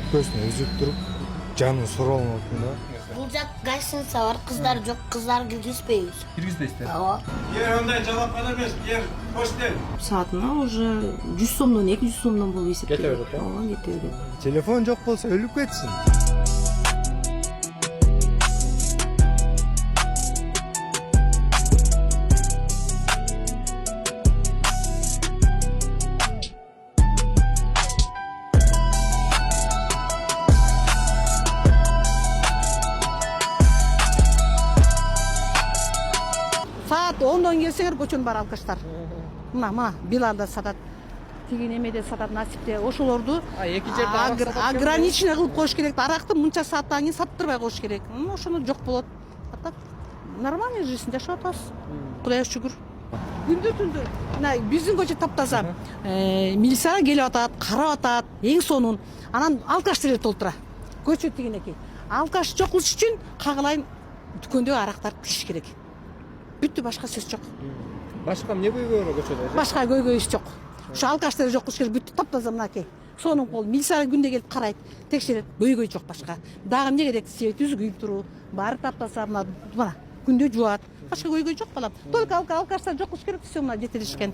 өпкөсүн үзүп туруп жанын суралмаптын да. Бул жак гостиница бар, кыздар жок, кыздар киргизбейбиз. Киргизбейсиздер? Ооба. Ондай жалапкан эмес, кош дел. Саатына уже 100 сомдон 200 сомдон болуп эсептелет. Кете берет, э? Ооба, кете берет. Телефон жок болсо өлүп кетсин. Saat 10'dan келсеңер көчөнүн баары алкаштар. Мына Билалда сатат. Тиги немеде сатат, Насипте. Ошолорду эки жерде арак сатат. ограниченный кылып коюш керек. Аракты мынча сааттан кийин саттырбай коюш керек. Ошону жок болот. А так нормальный жизнь жашап атабыз. Кудайга шүгүр. Күндү түндү мына биздин көчө таптаза. Милиция келип атат, карап атат. Эң сонун. Анан алкаштар толтура. Көчө тигинеки. Алкаш жок кылыш үчүн кагылайын дүкөндөгү арактарды тигиш керек. Бүттү, башка сөз жок. Башка эмне көйгөй бар көчөдө? Башка көйгөй иш жок. Ушу алкаштар жок кылыш керек. Бүттү, таптаза мынакей. Сонун кол милиция күндө келип карайт, текшерет. Көйгөй жок башка. Дагы эмне керек? Свет үзү күйүп туруу. Баары таптаса мына күндө жуат. Башка көйгөй жок балам. Только алкаштар жок кылыш керек, все мына жетелишкен.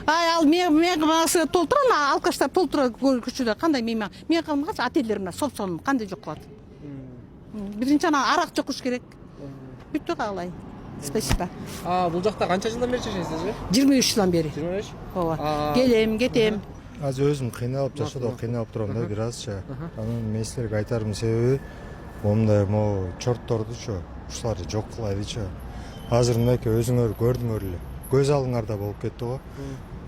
Ал мен толтура, алкаштар толтура көчөдө кандай мен калмагач отельдер мына собсон кандай жок кылат. Биринчи ана арак жок кылыш керек. Бүттү, каалай. Спасибо. Бул жакта канча жылдан бери жашайсыз? 23 жылдан бери. 23? Ооба. Келем, кетем. Азыр өзүм кыйналып жашоодо кыйналып турам да бир азча. Анан мен силерге айтарым себеби момундай могу чорттордучу ушуларды жок кылайлычы. Азыр мынакей өзүңөр көрдүңөр эле. Көз алыңарда болуп кетти го.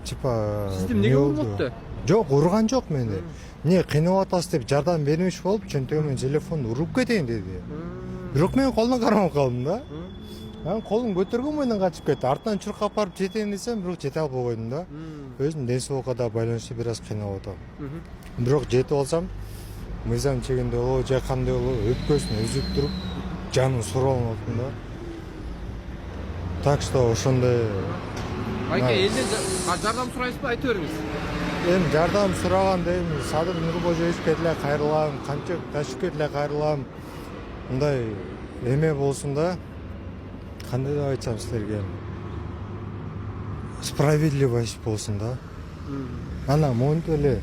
Типа Сизди эмнеге урмапты? Жок, урган жок мени. Не кыйнап атасыз деп жардам бермекчи болуп, чөнтөгүмөн телефонду уруп кетейин деди. Бирок мен колуна карабай калдым да. Анан колум көтөргөн бойдон качып кетти. Артынан чуркап барып жетейин десем, бирок жете албай койдум да. Өзүм ден соолукка да байланыштуу бир аз кыйнап атам. Бирок жетип алсам, мыйзам чегинде болобу же кандай болобу, өпкөсүн үзүп туруп жанын суралмаптын да. Так что ошондой Айке, элден жардам сурайсызбы? Айтып бериңиз. Эми жардам сураган дейм, Садыр Нуркожоевичке деле кайрылам, Канча Ташкентке деле кайрылам. Мындай эме болсун да. Кандай деп айтсам силерге, справедливость болсун да. Ана монтип эле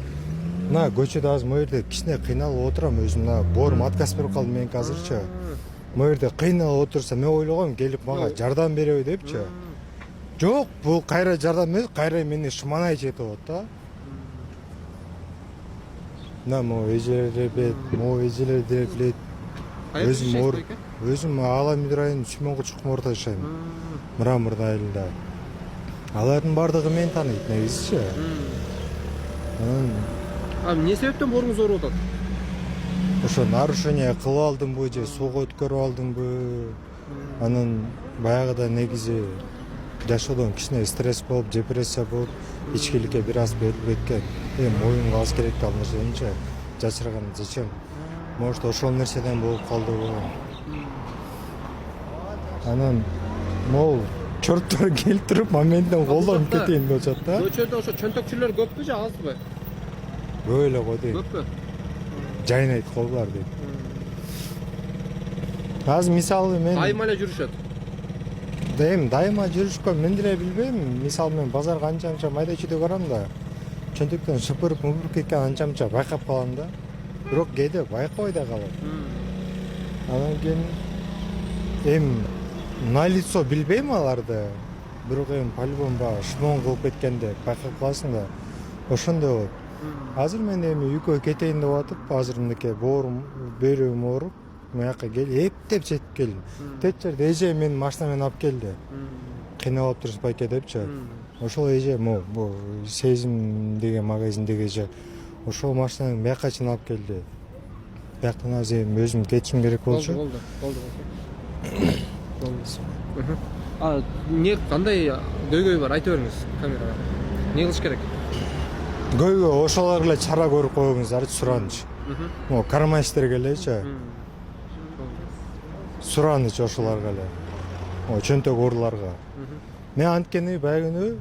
мына көчөдө азыр могу жерде кичине кыйналып отурам, өзүм мына боорум отказ берип калды меники азырчы. Могу жерде кыйналып отурса, мен ойлогом келип мага жардам береби депчи. Жок, бул кайра жардам эмес, кайра мени шыманай жетип атат да. Мына могу эжелер билет, Өзүм Ала Мүдүр айылынын Сүймөнгүл чукмурда жашайм. Мраморный айылында. Алардын бардыгы мени тааныйт негизичи. Эмне себептен бооруңуз ооруп атат? Ошо нарушение кылып алдымбы же сууга өткөрүп алдымбы? Анан баягыда негизи жашоодон кичине стресс болуп, депрессия болуп, ичкиликке бир аз берилип кеткен. Моюнга алыш керек ал нерсеничи. Жачырган зачем? Может, ошол нерседен болуп калдыбы? Анан могу чорттор келип туруп моментинен колдонуп кетейин деп атат да. Көчөдө ошо чөнтөкчүлөр көппү же азбы? Көп эле го дейм. Көппү? Жайнайт колдор дейм. Азыр мисалы мен Дайыма эле жүрүшөт. Дайыма жүрүшкөн мен деле билбейм. Мисалы мен базарга анча майда чүйдө барам да. Чөнтөктөн шыпырып кеткен анча байкап калам да. Бирок кээде байкабай да калат. Анан кийин эми на лицо билбейм аларды. Бирок эми по-любому баягы шмон кылып кеткенде байкап каласың да. Ошондой болот. Азыр мен эми үйгө кетейин деп атып, азыр мынакей боорум, бөйрөгүм ооруп, мынакка эптеп жетип келдим. Тет жерде эже мени машина менен алып келди. Кыйнап алып туруп байке депчи. Ошол эже могу сезим деген магазиндеги эже. Ошол машинаны бияка чейин алып келди. Бияктан азыр эми өзүм кетишим керек болчу. Болду. Не кандай көйгөй бар? Айтып бериңиз камерага. Не кылыш керек? Көйгөй ошолорго эле чара көрүп коюңуздарчы, сураныч. Могу карманщиктерге элечи. Сураныч ошолорго эле. Могу чөнтөк уурларга. Мен анткени баягы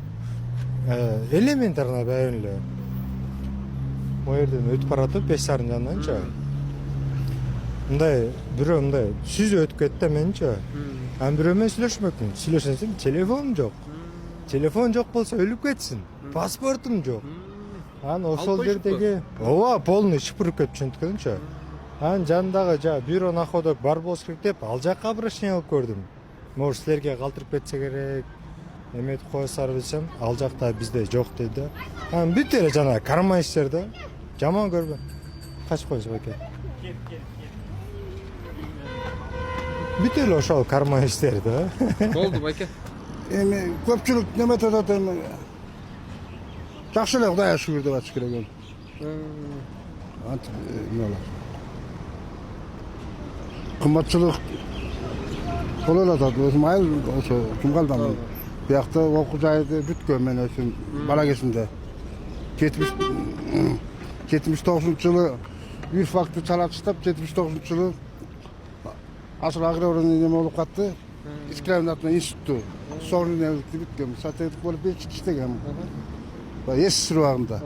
элементарно баягы эле. Могу жерден өтүп баратып 5 сарын жанынан мындай бирөө мындай сүзүп өтүп кетти да менчи. Анан бирөө менен сүйлөшмөкмүн. Сүйлөшсөм телефон жок. Телефон жок болсо өлүп кетсин. Паспортум жок. Анан ошол жердеги ооба полный шыпырып кетип чөнткөнчү. Анан жанындагы бюро находок бар болуш керек деп ал жакка обращение кылып көрдүм. Может силерге калтырып кетсе керек. Эметип коесуздар десем, ал жакта бизде жок деди. Анан бүт эле жана карман иштер да. Жаман көрбөм. Качып коесуз баке. Бүт эле ошол карман иштер да. Болду байке. Эми көпчүлүк неме атат эми жакшы эле Кудайга шүгүр деп атыш керек эми. Антип эмне кымбатчылык боло эле атат. Өзүм айыл ошо Жумгалдамын. Биякта окуу жайды бүткөн мен өзүм бала кезимде. 79-жылы юрфакты чала таштап, 79-жылы асыл аграрный неме болуп катты. Искренатный институту. Соңу неликти бүткөн. Сателлит болуп иштегем. СССР убагында.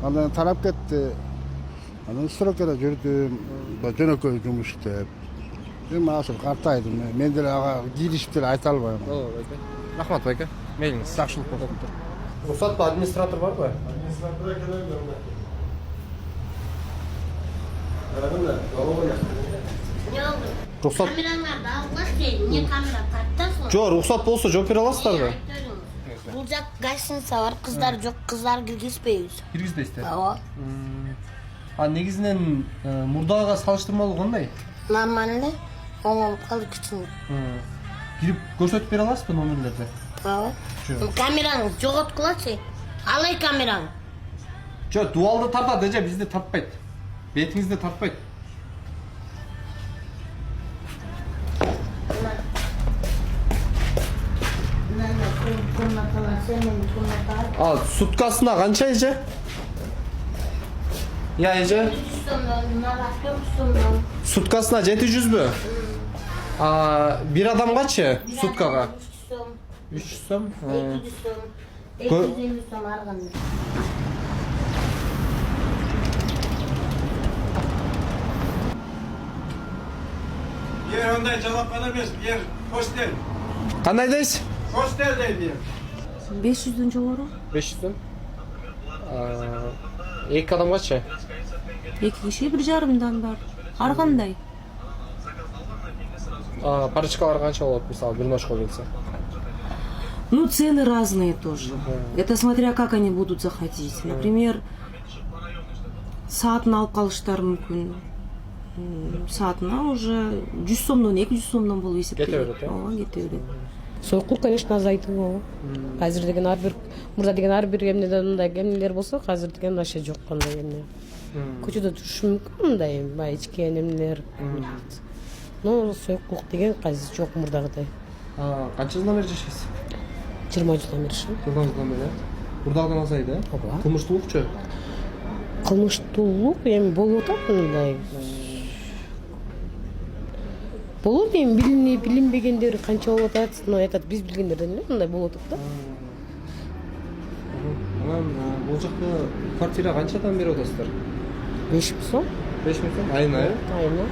Андан тарап кетти. Анан строкада жүрдүм. Жөнөкөй жумуш иштеп. Эми азыр картайдым. Мен деле ага киришип деле айта албайм. Ооба байке. Рахмат байке. Мейлиңиз. Жакшылык болсун. Рухсаттуу администратор барбы? Администратор келем. Не oldu? Рухсат. Kameralarda algılaş değil. Niye kamera taktasın? Жок, рухсат болсо жооп бере аласыздарбы? Бул жак гостиница бар, кыздар жок, кыздар киргизбейбиз. Киргизбейсиздер. Ооба. Негизинен мурдага салыштырмалуу кандай? Нормально. Оңолуп калды кичине. Кирип көрсөтүп бере аласызбы номерлерди? Ооба. Камераңыз жоготкулачы. Алай камераңды. Жок, дуалды тартат, эже бизди тартпайт. Бетиңизди тартпайт. Суткасына канча эже? Я эже? Суткасына 700бү? Бир адамгачы суткага? 300 сом. 200 сом. 250 сом арганда. Yer onday jalapkana emес, yer hostel. Кандай дейсиз? Hostel deydi yer. 500'dөн жогору. 500 сом. Эки адамгачы? 2 киши 1,5 бар. Ар кандай? Парочкалар канча болот, мисалы, бир ночко келсе? Ну, цены разные тоже. Это смотря как они будут заходить. Например, саатын алып калыштары мүмкүн. Саатына уже 100 сомдон 200 сомдон болуп эсептелет. Кете берет, Ооба, кете берет. Сойкул, конечно, азайтты. Азыр деген ар бир мурда деген ар бир эмнеден мындай эмнелер болсо, азыр деген вообще жок кандай эмне. Көчөдө жүрүш мүмкүн мындай бай ичкен эмнелер. Но сойкул деген азыр жок мурдагыдай. Канча жылдан бери жашайсыз? 20 жылдан бери. 20 жылдан бери. Мурдагыдан азайды, Ооба. Кылмыштуулукчу? Кылмыштуулук эми болуп атат мындай. Болот эми билинбегендер канча болуп атат, но айтат биз билгендерден эле мындай болуп атат да. Анан бул жакта квартира канчадан берип атасыздар? 5 сом. 5 миң сом айына, э? Айына.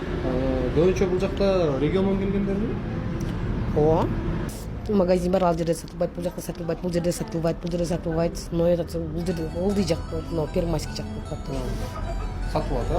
Көбүнчө бул жакта региондон келгендерби? Ооба. Магазин бар, ал жерде сатылбайт, бул жакта сатылбайт, бул жерде сатылбайт, бул жерде сатылбайт. Но этот бул жерде олдый жак, но Первомайский жак болуп калат. Сатылат, а?